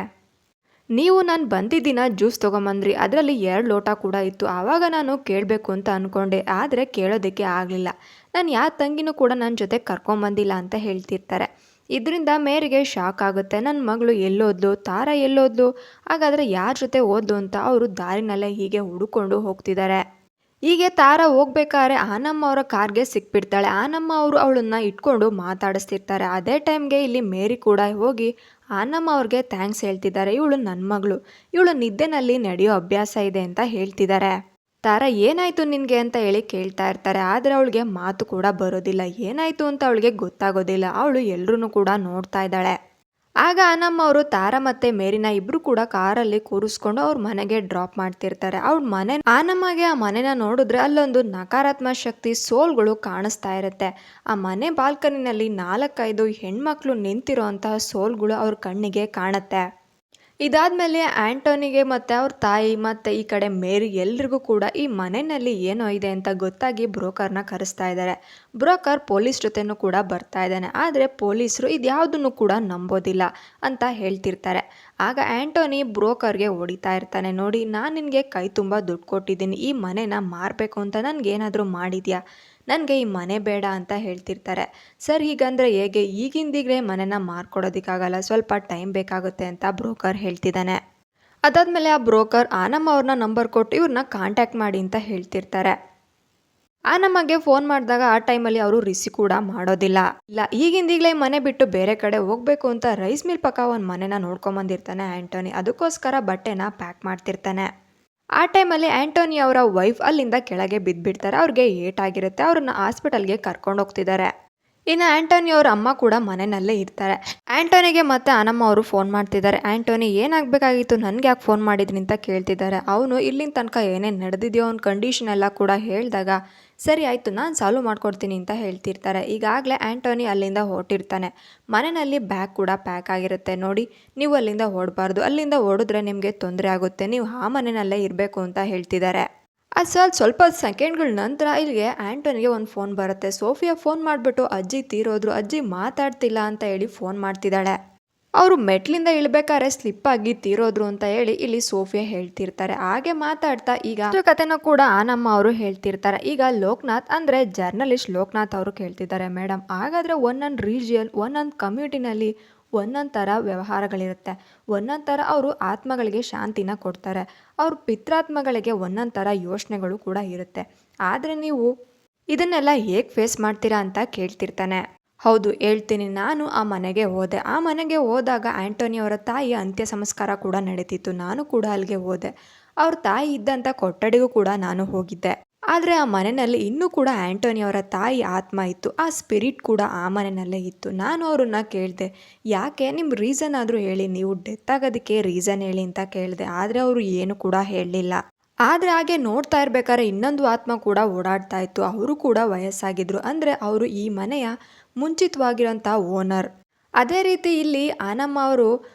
ನೀವು ನಾನು ಬಂದಿದ್ದಿನ ಜ್ಯೂಸ್ ತೊಗೊಂಬಂದ್ರಿ, ಅದರಲ್ಲಿ 2 ಲೋಟ ಕೂಡ ಇತ್ತು. ಆವಾಗ ನಾನು ಕೇಳಬೇಕು ಅಂತ ಅಂದ್ಕೊಂಡೆ, ಆದರೆ ಕೇಳೋದಕ್ಕೆ ಆಗಲಿಲ್ಲ. ನಾನು ಯಾವ ತಂಗಿನೂ ಕೂಡ ನನ್ನ ಜೊತೆ ಕರ್ಕೊಂಬಂದಿಲ್ಲ ಅಂತ ಹೇಳ್ತಿರ್ತಾರೆ. ಇದರಿಂದ ಮೇರಿಗೆ ಶಾಕ್ ಆಗುತ್ತೆ. ನನ್ನ ಮಗಳು ಎಲ್ಲೋದ್ಲು, ತಾರಾ ಎಲ್ಲೋದ್ಲು, ಹಾಗಾದರೆ ಯಾರ ಜೊತೆ ಓದ್ಲು ಅಂತ ಅವರು ದಾರಿನಲ್ಲೇ ಹೀಗೆ ಹುಡುಕೊಂಡು ಹೋಗ್ತಿದ್ದಾರೆ. ಹೀಗೆ ತಾರಾ ಹೋಗ್ಬೇಕಾದ್ರೆ ಆನಮ್ಮ ಅವರ ಕಾರ್ಗೆ ಸಿಕ್ಬಿಡ್ತಾಳೆ. ಆನಮ್ಮ ಅವರು ಅವಳನ್ನ ಇಟ್ಕೊಂಡು ಮಾತಾಡಿಸ್ತಿರ್ತಾರೆ. ಅದೇ ಟೈಮ್ಗೆ ಇಲ್ಲಿ ಮೇರಿ ಕೂಡ ಹೋಗಿ ಆನಮ್ಮ ಅವ್ರಿಗೆ ಥ್ಯಾಂಕ್ಸ್ ಹೇಳ್ತಿದ್ದಾರೆ. ಇವಳು ನನ್ನ ಮಗಳು, ಇವಳು ನಿದ್ದೆನಲ್ಲಿ ನಡೆಯೋ ಅಭ್ಯಾಸ ಇದೆ ಅಂತ ಹೇಳ್ತಿದ್ದಾರೆ. ತಾರಾ ಏನಾಯಿತು ನಿನಗೆ ಅಂತ ಕೇಳ್ತಾ ಇರ್ತಾರೆ. ಆದರೆ ಅವಳಿಗೆ ಮಾತು ಕೂಡ ಬರೋದಿಲ್ಲ. ಏನಾಯಿತು ಅಂತ ಅವಳಿಗೆ ಗೊತ್ತಾಗೋದಿಲ್ಲ. ಅವಳು ಎಲ್ಲರೂ ಕೂಡ ನೋಡ್ತಾ ಇದ್ದಾಳೆ. ಆಗ ಆನಮ್ಮ ಅವರು ತಾರಾ ಮತ್ತು ಮೇರಿನ ಇಬ್ಬರು ಕೂಡ ಕಾರಲ್ಲಿ ಕೂರಿಸ್ಕೊಂಡು ಅವ್ರ ಮನೆಗೆ ಡ್ರಾಪ್ ಮಾಡ್ತಿರ್ತಾರೆ. ಆನಮ್ಮಗೆ ಆ ಮನೆನ ನೋಡಿದ್ರೆ ಅಲ್ಲೊಂದು ನಕಾರಾತ್ಮಕ ಶಕ್ತಿ ಸೋಲ್ಗಳು ಕಾಣಿಸ್ತಾ ಇರುತ್ತೆ. ಆ ಮನೆ ಬಾಲ್ಕನಿನಲ್ಲಿ 4-5 ಹೆಣ್ಮಕ್ಳು ನಿಂತಿರೋ ಅಂತಹ ಸೋಲ್ಗಳು ಅವ್ರ ಕಣ್ಣಿಗೆ ಕಾಣುತ್ತೆ. ಇದಾದಮೇಲೆ ಆ್ಯಂಟೋನಿಗೆ ಮತ್ತು ಅವ್ರ ತಾಯಿ ಮತ್ತು ಈ ಕಡೆ ಮೇರಿ ಎಲ್ರಿಗೂ ಕೂಡ ಈ ಮನೆಯಲ್ಲಿ ಏನೋ ಇದೆ ಅಂತ ಗೊತ್ತಾಗಿ ಬ್ರೋಕರ್ನ ಕರೆಸ್ತಾ ಇದ್ದಾರೆ. ಬ್ರೋಕರ್ ಪೊಲೀಸ್ ಜೊತೆನೂ ಕೂಡ ಬರ್ತಾ ಇದ್ದಾನೆ. ಆದರೆ ಪೊಲೀಸರು ಇದ್ಯಾವುದನ್ನು ಕೂಡ ನಂಬೋದಿಲ್ಲ ಅಂತ ಹೇಳ್ತಿರ್ತಾರೆ. ಆಗ ಆ್ಯಂಟೋನಿ ಬ್ರೋಕರ್ಗೆ ಹೊಡಿತಾ ಇರ್ತಾನೆ, ನೋಡಿ ನಾನು ನಿನಗೆ ಕೈ ತುಂಬ ದುಡ್ಡು ಕೊಟ್ಟಿದ್ದೀನಿ, ಈ ಮನೆನ ಮಾರಬೇಕು ಅಂತ ನನಗೇನಾದರೂ ಮಾಡಿದ್ಯಾ, ನನಗೆ ಈ ಮನೆ ಬೇಡ ಅಂತ ಹೇಳ್ತಿರ್ತಾರೆ. ಸರ್ ಹೀಗಂದರೆ ಹೇಗೆ, ಈಗಿಂದೀಗಲೇ ಮನೆನ ಮಾರ್ಕೊಡೋದಕ್ಕಾಗಲ್ಲ, ಸ್ವಲ್ಪ ಟೈಮ್ ಬೇಕಾಗುತ್ತೆ ಅಂತ ಬ್ರೋಕರ್ ಹೇಳ್ತಿದ್ದಾನೆ. ಅದಾದಮೇಲೆ ಆ ಬ್ರೋಕರ್ ಆನಮ್ಮ ಅವ್ರನ್ನ ನಂಬರ್ ಕೊಟ್ಟು ಇವ್ರನ್ನ ಕಾಂಟ್ಯಾಕ್ಟ್ ಮಾಡಿ ಅಂತ ಹೇಳ್ತಿರ್ತಾರೆ. ಆನಮ್ಮಗೆ ಫೋನ್ ಮಾಡಿದಾಗ ಆ ಟೈಮಲ್ಲಿ ಅವರು ರಿಸೀವ್ ಕೂಡ ಮಾಡೋದಿಲ್ಲ. ಈಗಿಂದೀಗಲೇ ಮನೆ ಬಿಟ್ಟು ಬೇರೆ ಕಡೆ ಹೋಗಬೇಕು ಅಂತ ರೈಸ್ ಮಿಲ್ ಪಕ್ಕ ಒಂದು ಮನೆನ ನೋಡ್ಕೊಂಬಂದಿರ್ತಾನೆ ಆ್ಯಂಟೋನಿ. ಅದಕ್ಕೋಸ್ಕರ ಬಟ್ಟೆನ ಪ್ಯಾಕ್ ಮಾಡ್ತಿರ್ತಾನೆ. ಆ ಟೈಮಲ್ಲಿ ಆ್ಯಂಟೋನಿ ಅವರ ವೈಫ್ ಅಲ್ಲಿಂದ ಕೆಳಗೆ ಬಿದ್ದುಬಿಡ್ತಾರೆ. ಅವ್ರಿಗೆ ಏಟಾಗಿರುತ್ತೆ. ಅವ್ರನ್ನ ಹಾಸ್ಪಿಟಲ್ಗೆ ಕರ್ಕೊಂಡು ಹೋಗ್ತಿದ್ದಾರೆ. ಇನ್ನು ಆ್ಯಂಟೋನಿ ಅವ್ರ ಅಮ್ಮ ಕೂಡ ಮನೆಯಲ್ಲೇ ಇರ್ತಾರೆ. ಆ್ಯಂಟೋನಿಗೆ ಮತ್ತೆ ಆನಮ್ಮ ಅವರು ಫೋನ್ ಮಾಡ್ತಿದ್ದಾರೆ. ಆ್ಯಂಟೋನಿ ಏನಾಗಬೇಕಾಗಿತ್ತು, ನನಗೆ ಯಾಕೆ ಫೋನ್ ಮಾಡಿದ್ರಿ ಅಂತ ಕೇಳ್ತಿದ್ದಾರೆ. ಅವನು ಇಲ್ಲಿನ ತನಕ ಏನೇನು ನಡೆದಿದೆಯೋ ಅವ್ನ ಕಂಡೀಷನ್ ಎಲ್ಲ ಕೂಡ ಹೇಳಿದಾಗ ಸರಿ ಆಯಿತು ನಾನು ಸಾಲ್ವ್ ಮಾಡ್ಕೊಡ್ತೀನಿ ಅಂತ ಹೇಳ್ತಿರ್ತಾರೆ. ಈಗಾಗಲೇ ಆ್ಯಂಟೋನಿ ಅಲ್ಲಿಂದ ಹೊರಟಿರ್ತಾನೆ. ಮನೆಯಲ್ಲಿ ಬ್ಯಾಗ್ ಕೂಡ ಪ್ಯಾಕ್ ಆಗಿರುತ್ತೆ. ನೋಡಿ ನೀವು ಅಲ್ಲಿಂದ ಓಡಬಾರ್ದು, ಅಲ್ಲಿಂದ ಓಡಿದ್ರೆ ನಿಮಗೆ ತೊಂದರೆ ಆಗುತ್ತೆ, ನೀವು ಆ ಮನೆಯಲ್ಲೇ ಇರಬೇಕು ಅಂತ ಹೇಳ್ತಿದ್ದಾರೆ. ಅದು ಸ್ವಲ್ಪ ಸೆಕೆಂಡ್ಗಳ ನಂತರ ಇಲ್ಲಿಗೆ ಆ್ಯಂಟೋನಿಗೆ ಒಂದು ಫೋನ್ ಬರುತ್ತೆ. ಸೋಫಿಯಾ ಫೋನ್ ಮಾಡಿಬಿಟ್ಟು ಅಜ್ಜಿ ತೀರೋದ್ರು, ಅಜ್ಜಿ ಮಾತಾಡ್ತಿಲ್ಲ ಅಂತ ಫೋನ್ ಮಾಡ್ತಿದ್ದಾಳೆ. ಅವರು ಮೆಟ್ಲಿಂದ ಇಳಬೇಕಾದ್ರೆ ಸ್ಲಿಪ್ಪಾಗಿ ತೀರೋದ್ರು ಅಂತ ಇಲ್ಲಿ ಸೋಫಿಯಾ ಹೇಳ್ತಿರ್ತಾರೆ. ಹಾಗೆ ಮಾತಾಡ್ತಾ ಈಗ ಕಥೆನ ಕೂಡ ಆನಮ್ಮ ಅವರು ಹೇಳ್ತಿರ್ತಾರೆ. ಈಗ ಲೋಕನಾಥ್ ಅಂದರೆ ಜರ್ನಲಿಸ್ಟ್ ಲೋಕನಾಥ್ ಅವರು ಕೇಳ್ತಿದ್ದಾರೆ, ಮೇಡಮ್ ಹಾಗಾದರೆ ಒಂದೊಂದು ರೀಜಿಯನ್ ಒಂದೊಂದು ಕಮ್ಯುನಿಟಿನಲ್ಲಿ ಒಂದೊಂದು ಥರ ವ್ಯವಹಾರಗಳಿರುತ್ತೆ. ಒಂದೊಂದು ಥರ ಅವರು ಆತ್ಮಗಳಿಗೆ ಶಾಂತಿನ ಕೊಡ್ತಾರೆ. ಅವ್ರ ಪಿತ್ರಾತ್ಮಗಳಿಗೆ ಒಂದೊಂದು ಥರ ಯೋಚನೆಗಳು ಕೂಡ ಇರುತ್ತೆ. ಆದರೆ ನೀವು ಇದನ್ನೆಲ್ಲ ಹೇಗೆ ಫೇಸ್ ಮಾಡ್ತೀರಾ ಅಂತ ಕೇಳ್ತಿರ್ತಾನೆ. ಹೌದು ಹೇಳ್ತೀನಿ, ನಾನು ಆ ಮನೆಗೆ ಹೋದೆ. ಆ ಮನೆಗೆ ಹೋದಾಗ ಆ್ಯಂಟೋನಿ ಅವರ ತಾಯಿಯ ಅಂತ್ಯ ಸಂಸ್ಕಾರ ಕೂಡ ನಡೀತಿತ್ತು. ನಾನು ಕೂಡ ಅಲ್ಲಿಗೆ ಹೋದೆ. ಅವ್ರ ತಾಯಿ ಇದ್ದಂಥ ಕೊಠಡಿಗೂ ಕೂಡ ನಾನು ಹೋಗಿದ್ದೆ. ಆದರೆ ಆ ಮನೆಯಲ್ಲಿ ಇನ್ನೂ ಕೂಡ ಆ್ಯಂಟೋನಿ ಅವರ ತಾಯಿ ಆತ್ಮ ಇತ್ತು. ಆ ಸ್ಪಿರಿಟ್ ಕೂಡ ಆ ಮನೆಯಲ್ಲೇ ಇತ್ತು. ನಾನು ಅವ್ರನ್ನ ಕೇಳಿದೆ, ಯಾಕೆ ನಿಮ್ಮ ರೀಸನ್ ಆದರೂ ಹೇಳಿ, ನೀವು ಡೆತ್ ಆಗೋದಕ್ಕೆ ರೀಸನ್ ಹೇಳಿ ಅಂತ ಕೇಳಿದೆ. ಆದರೆ ಅವರು ಏನು ಕೂಡ ಹೇಳಲಿಲ್ಲ. ಆದರೆ ಹಾಗೆ ನೋಡ್ತಾ ಇರ್ಬೇಕಾದ್ರೆ ಇನ್ನೊಂದು ಆತ್ಮ ಕೂಡ ಓಡಾಡ್ತಾ ಇತ್ತು. ಅವರು ಕೂಡ ವಯಸ್ಸಾಗಿದ್ರು. ಅಂದರೆ ಅವರು ಈ ಮನೆಯ ಮುಂಚಿತವಾಗಿರೋಂಥ ಓನರ್. ಅದೇ ರೀತಿ ಇಲ್ಲಿ ಆನಮ್ಮ ಅವರು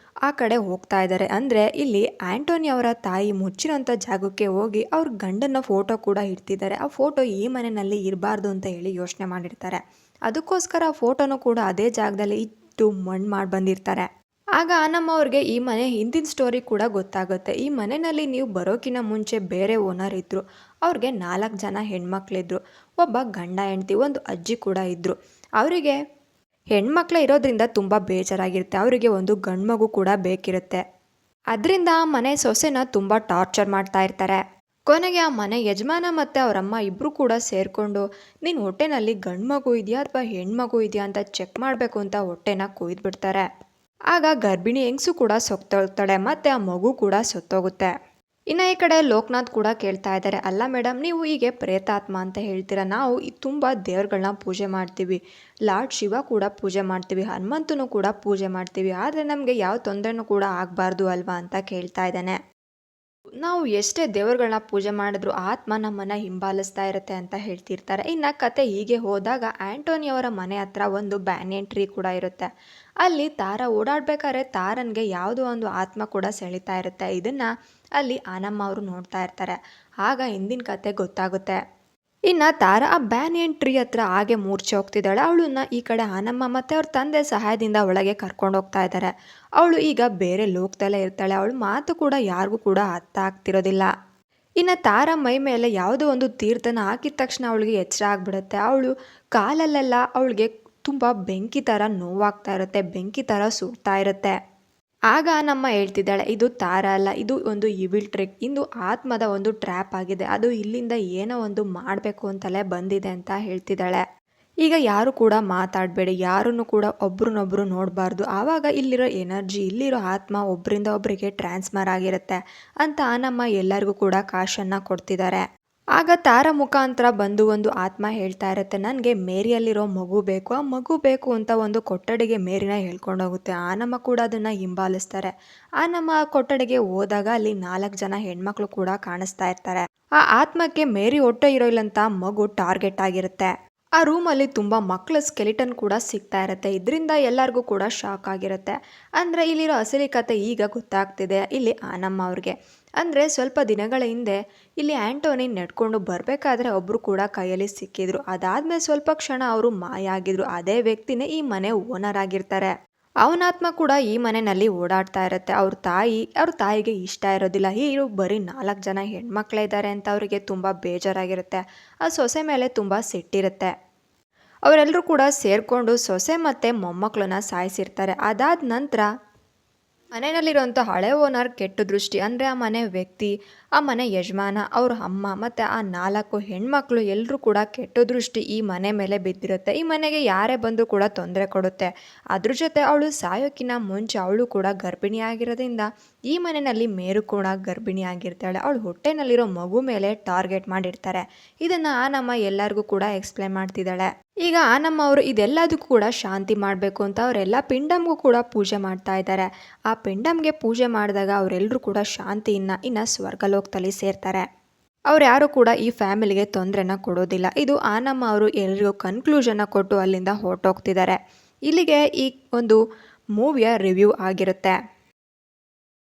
ಆ ಕಡೆ ಹೋಗ್ತಾ ಇದ್ದಾರೆ. ಅಂದರೆ ಇಲ್ಲಿ ಆ್ಯಂಟೋನಿ ಅವರ ತಾಯಿ ಮುಚ್ಚಿರೋಂಥ ಜಾಗಕ್ಕೆ ಹೋಗಿ ಅವ್ರ ಗಂಡನ ಫೋಟೋ ಕೂಡ ಇಡ್ತಿದ್ದಾರೆ. ಆ ಫೋಟೋ ಈ ಮನೆಯಲ್ಲಿ ಇರಬಾರ್ದು ಅಂತ ಹೇಳಿ ಯೋಚನೆ ಮಾಡಿರ್ತಾರೆ. ಅದಕ್ಕೋಸ್ಕರ ಆ ಫೋಟೋನು ಕೂಡ ಅದೇ ಜಾಗದಲ್ಲಿ ಇಟ್ಟು ಮಣ್ಣು ಮಾಡಿ ಬಂದಿರ್ತಾರೆ. ಆಗ ಆನಮ್ಮ ಅವ್ರಿಗೆ ಈ ಮನೆ ಹಿಂದಿನ ಸ್ಟೋರಿ ಕೂಡ ಗೊತ್ತಾಗುತ್ತೆ. ಈ ಮನೆಯಲ್ಲಿ ನೀವು ಬರೋಕ್ಕಿಂತ ಮುಂಚೆ ಬೇರೆ ಓನರ್ ಇದ್ದರು. ಅವ್ರಿಗೆ 4 ಜನ ಹೆಣ್ಮಕ್ಳಿದ್ರು. ಒಬ್ಬ ಗಂಡ ಹೆಂಡ್ತಿ, ಒಂದು ಅಜ್ಜಿ ಕೂಡ ಇದ್ದರು. ಅವರಿಗೆ ಹೆಣ್ಮಕ್ಳೇ ಇರೋದ್ರಿಂದ ತುಂಬ ಬೇಜಾರಾಗಿರುತ್ತೆ. ಅವರಿಗೆ ಒಂದು ಗಂಡು ಮಗು ಕೂಡ ಬೇಕಿರುತ್ತೆ. ಅದರಿಂದ ಆ ಮನೆ ಸೊಸೆನ ತುಂಬ ಟಾರ್ಚರ್ ಮಾಡ್ತಾ ಇರ್ತಾರೆ. ಕೊನೆಗೆ ಆ ಮನೆ ಯಜಮಾನ ಮತ್ತು ಅವರಮ್ಮ ಇಬ್ಬರು ಕೂಡ ಸೇರಿಕೊಂಡು, ನೀನು ಹೊಟ್ಟೆನಲ್ಲಿ ಗಂಡು ಮಗು ಇದೆಯಾ ಅಥವಾ ಹೆಣ್ಮಗು ಇದೆಯಾ ಅಂತ ಚೆಕ್ ಮಾಡಬೇಕು ಅಂತ ಹೊಟ್ಟೆನ ಕೊಯ್ದುಬಿಡ್ತಾರೆ. ಆಗ ಗರ್ಭಿಣಿ ಹೆಂಗಸು ಕೂಡ ಸತ್ತೋಗ್ತಾಳೆ ಮತ್ತು ಆ ಮಗು ಕೂಡ ಸತ್ತೋಗುತ್ತೆ. ಇನ್ನು ಈ ಕಡೆ ಲೋಕನಾಥ್ ಕೂಡ ಕೇಳ್ತಾ ಇದ್ದಾರೆ, ಅಲ್ಲ ಮೇಡಮ್, ನೀವು ಹೀಗೆ ಪ್ರೇತಾತ್ಮ ಅಂತ ಹೇಳ್ತೀರಾ, ನಾವು ತುಂಬ ದೇವ್ರುಗಳನ್ನ ಪೂಜೆ ಮಾಡ್ತೀವಿ, ಲಾರ್ಡ್ ಶಿವ ಕೂಡ ಪೂಜೆ ಮಾಡ್ತೀವಿ, ಹನುಮಂತನು ಕೂಡ ಪೂಜೆ ಮಾಡ್ತೀವಿ, ಆದರೆ ನಮಗೆ ಯಾವ ತೊಂದರೆನೂ ಕೂಡ ಆಗಬಾರ್ದು ಅಲ್ವಾ ಅಂತ ಕೇಳ್ತಾ ಇದ್ದಾನೆ. ನಾವು ಎಷ್ಟೇ ದೇವರುಗಳನ್ನ ಪೂಜೆ ಮಾಡಿದ್ರು ಆತ್ಮ ನಮ್ಮನ್ನು ಹಿಂಬಾಲಿಸ್ತಾ ಇರುತ್ತೆ ಅಂತ ಹೇಳ್ತಿರ್ತಾರೆ. ಇನ್ನು ಕತೆ ಹೀಗೆ ಹೋದಾಗ ಆ್ಯಂಟೋನಿ ಅವರ ಮನೆ ಹತ್ರ ಒಂದು ಬ್ಯಾನಿಯನ್ ಟ್ರೀ ಕೂಡ ಇರುತ್ತೆ. ಅಲ್ಲಿ ತಾರ ಓಡಾಡ್ಬೇಕಾದ್ರೆ ತಾರನ್ಗೆ ಯಾವುದೋ ಒಂದು ಆತ್ಮ ಕೂಡ ಸೆಳೀತಾ ಇರುತ್ತೆ. ಇದನ್ನು ಅಲ್ಲಿ ಆನಮ್ಮ ಅವರು ನೋಡ್ತಾ ಇರ್ತಾರೆ. ಆಗ ಹಿಂದಿನ ಕತೆ ಗೊತ್ತಾಗುತ್ತೆ. ಇನ್ನು ತಾರ ಆ ಬ್ಯಾನಿಯನ್ ಟ್ರೀ ಹತ್ರ ಹಾಗೆ ಮೂರ್ಛೆ ಹೋಗ್ತಿದ್ದಾಳೆ. ಅವಳನ್ನ ಈ ಕಡೆ ಆನಮ್ಮ ಮತ್ತು ಅವ್ರ ತಂದೆ ಸಹಾಯದಿಂದ ಒಳಗೆ ಕರ್ಕೊಂಡು ಹೋಗ್ತಾ ಇದ್ದಾರೆ. ಅವಳು ಈಗ ಬೇರೆ ಲೋಕದಲ್ಲೇ ಇರ್ತಾಳೆ. ಅವಳು ಮಾತು ಕೂಡ ಯಾರಿಗೂ ಕೂಡ ಅರ್ಥ ಆಗ್ತಿರೋದಿಲ್ಲ. ಇನ್ನು ತಾರ ಮೈ ಮೇಲೆ ಯಾವುದೋ ಒಂದು ತೀರ್ಥನ ಹಾಕಿದ ತಕ್ಷಣ ಅವಳಿಗೆ ಎಚ್ಚರ ಆಗಿಬಿಡುತ್ತೆ. ಅವಳು ಕಾಲಲ್ಲೆಲ್ಲ ಅವಳಿಗೆ ತುಂಬ ಬೆಂಕಿ ಥರ ನೋವಾಗ್ತಾ ಇರುತ್ತೆ, ಬೆಂಕಿ ಥರ ಸುಡ್ತಾ ಇರುತ್ತೆ. ಆಗ ನಮ್ಮ ಹೇಳ್ತಿದ್ದಾಳೆ, ಇದು ತಾರ ಅಲ್ಲ, ಇದು ಒಂದು ಇವಿಲ್ ಟ್ರಿಕ್, ಇದು ಆತ್ಮದ ಒಂದು ಟ್ರ್ಯಾಪ್ ಆಗಿದೆ, ಅದು ಇಲ್ಲಿಂದ ಏನೋ ಒಂದು ಮಾಡಬೇಕು ಅಂತಲೇ ಬಂದಿದೆ ಅಂತ ಹೇಳ್ತಿದ್ದಾಳೆ. ಈಗ ಯಾರು ಕೂಡ ಮಾತಾಡಬೇಡಿ, ಯಾರನ್ನು ಕೂಡ ಒಬ್ರನ್ನೊಬ್ರು ನೋಡಬಾರ್ದು, ಆವಾಗ ಇಲ್ಲಿರೋ ಎನರ್ಜಿ, ಇಲ್ಲಿರೋ ಆತ್ಮ ಒಬ್ಬರಿಂದ ಒಬ್ಬರಿಗೆ ಟ್ರಾನ್ಸ್ಫರ್ ಆಗಿರುತ್ತೆ ಅಂತ ನಮ್ಮ ಎಲ್ಲರಿಗೂ ಕೂಡ ಕಾಶನ್ನು ಕೊಡ್ತಿದ್ದಾರೆ. ಆಗ ತಾರ ಮುಖಾಂತರ ಬಂದು ಒಂದು ಆತ್ಮ ಹೇಳ್ತಾ ಇರುತ್ತೆ, ನನಗೆ ಮೇರಿಯಲ್ಲಿರೋ ಮಗು ಬೇಕು, ಆ ಮಗು ಬೇಕು ಅಂತ ಒಂದು ಕೊಠಡಿಗೆ ಮೇರಿನ ಹೇಳ್ಕೊಂಡೋಗುತ್ತೆ. ಆನಮ್ಮ ಕೂಡ ಅದನ್ನು ಹಿಂಬಾಲಿಸ್ತಾರೆ. ಆನಮ್ಮ ಕೊಠಡಿಗೆ ಹೋದಾಗ ಅಲ್ಲಿ 4 ಜನ ಹೆಣ್ಮಕ್ಳು ಕೂಡ ಕಾಣಿಸ್ತಾ ಇರ್ತಾರೆ. ಆ ಆತ್ಮಕ್ಕೆ ಮೇರಿ ಹೊಟ್ಟೆ ಇರೋಲ್ಲಂತ ಮಗು ಟಾರ್ಗೆಟ್ ಆಗಿರುತ್ತೆ. ಆ ರೂಮಲ್ಲಿ ತುಂಬ ಮಕ್ಕಳ ಸ್ಕೆಲಿಟನ್ ಕೂಡ ಸಿಗ್ತಾ ಇರುತ್ತೆ. ಇದರಿಂದ ಎಲ್ಲರಿಗೂ ಕೂಡ ಶಾಕ್ ಆಗಿರುತ್ತೆ. ಅಂದರೆ ಇಲ್ಲಿರೋ ಅಸಲಿ ಕತೆ ಈಗ ಗೊತ್ತಾಗ್ತಿದೆ ಇಲ್ಲಿ ಆನಮ್ಮ ಅವ್ರಿಗೆ. ಅಂದರೆ ಸ್ವಲ್ಪ ದಿನಗಳ ಹಿಂದೆ ಇಲ್ಲಿ ಆ್ಯಂಟೋನಿ ನಡ್ಕೊಂಡು ಬರಬೇಕಾದ್ರೆ ಒಬ್ಬರು ಕೂಡ ಕೈಯಲ್ಲಿ ಸಿಕ್ಕಿದ್ರು. ಅದಾದಮೇಲೆ ಸ್ವಲ್ಪ ಕ್ಷಣ ಅವರು ಮಾಯ ಆಗಿದ್ರು. ಅದೇ ವ್ಯಕ್ತಿನೇ ಈ ಮನೆ ಓನರ್ ಆಗಿರ್ತಾರೆ. ಅವನಾತ್ಮ ಕೂಡ ಈ ಮನೆಯಲ್ಲಿ ಓಡಾಡ್ತಾ ಇರುತ್ತೆ. ಅವ್ರ ತಾಯಿಗೆ ಇಷ್ಟ ಇರೋದಿಲ್ಲ, ಇವರು ಬರೀ 4 ಜನ ಹೆಣ್ಮಕ್ಳೇ ಇದ್ದಾರೆ ಅಂತ ಅವರಿಗೆ ತುಂಬ ಬೇಜಾರಾಗಿರುತ್ತೆ. ಆ ಸೊಸೆ ಮೇಲೆ ತುಂಬ ಸಿಟ್ಟಿರುತ್ತೆ. ಅವರೆಲ್ಲರೂ ಕೂಡ ಸೇರಿಕೊಂಡು ಸೊಸೆ ಮತ್ತು ಮೊಮ್ಮಕ್ಕಳನ್ನ ಸಾಯಿಸಿರ್ತಾರೆ. ಅದಾದ ನಂತರ ಮನೆಯಲ್ಲಿರುವಂಥ ಹಳೆ ಓನರ್ ಕೆಟ್ಟ ದೃಷ್ಟಿ, ಅಂದರೆ ಆ ಮನೆ ವ್ಯಕ್ತಿ, ಆ ಮನೆ ಯಜಮಾನ, ಅವ್ರ ಅಮ್ಮ ಮತ್ತು ಆ 4 ಹೆಣ್ಮಕ್ಳು ಎಲ್ಲರೂ ಕೂಡ ಕೆಟ್ಟ ದೃಷ್ಟಿ ಈ ಮನೆ ಮೇಲೆ ಬಿದ್ದಿರುತ್ತೆ. ಈ ಮನೆಗೆ ಯಾರೇ ಬಂದರೂ ಕೂಡ ತೊಂದರೆ ಕೊಡುತ್ತೆ. ಅದ್ರ ಜೊತೆ ಅವಳು ಸಾಯೋಕ್ಕಿಂತ ಮುಂಚೆ ಅವಳು ಕೂಡ ಗರ್ಭಿಣಿ ಆಗಿರೋದ್ರಿಂದ ಈ ಮನೆಯಲ್ಲಿ ಮೇರು ಕೂಡ ಗರ್ಭಿಣಿ ಆಗಿರ್ತಾಳೆ. ಅವಳು ಹೊಟ್ಟೆನಲ್ಲಿರೋ ಮಗು ಮೇಲೆ ಟಾರ್ಗೆಟ್ ಮಾಡಿರ್ತಾರೆ. ಇದನ್ನು ಆನಮ್ಮ ಎಲ್ಲರಿಗೂ ಕೂಡ ಎಕ್ಸ್ಪ್ಲೇನ್ ಮಾಡ್ತಿದ್ದಾಳೆ. ಈಗ ಆನಮ್ಮ ಅವರು ಇದೆಲ್ಲದಕ್ಕೂ ಕೂಡ ಶಾಂತಿ ಮಾಡಬೇಕು ಅಂತ ಅವರೆಲ್ಲ ಪಿಂಡಮ್ಗೂ ಕೂಡ ಪೂಜೆ ಮಾಡ್ತಾ ಇದ್ದಾರೆ. ಆ ಪಿಂಡಮ್ಗೆ ಪೂಜೆ ಮಾಡಿದಾಗ ಅವರೆಲ್ಲರೂ ಕೂಡ ಶಾಂತಿಯಿಂದ ಇನ್ನು ಸ್ವರ್ಗಲೋಕದಲ್ಲಿ ಸೇರ್ತಾರೆ. ಅವ್ರು ಯಾರು ಕೂಡ ಈ ಫ್ಯಾಮಿಲಿಗೆ ತೊಂದರೆನ ಕೊಡೋದಿಲ್ಲ. ಇದು ಆನಮ್ಮ ಅವರು ಎಲ್ಲರಿಗೂ ಕನ್ಕ್ಲೂಷನ್ನ ಕೊಟ್ಟು ಅಲ್ಲಿಂದ ಹೊರಟೋಗ್ತಿದ್ದಾರೆ. ಇಲ್ಲಿಗೆ ಈ ಒಂದು ಮೂವಿಯ ರಿವ್ಯೂ ಆಗಿರುತ್ತೆ.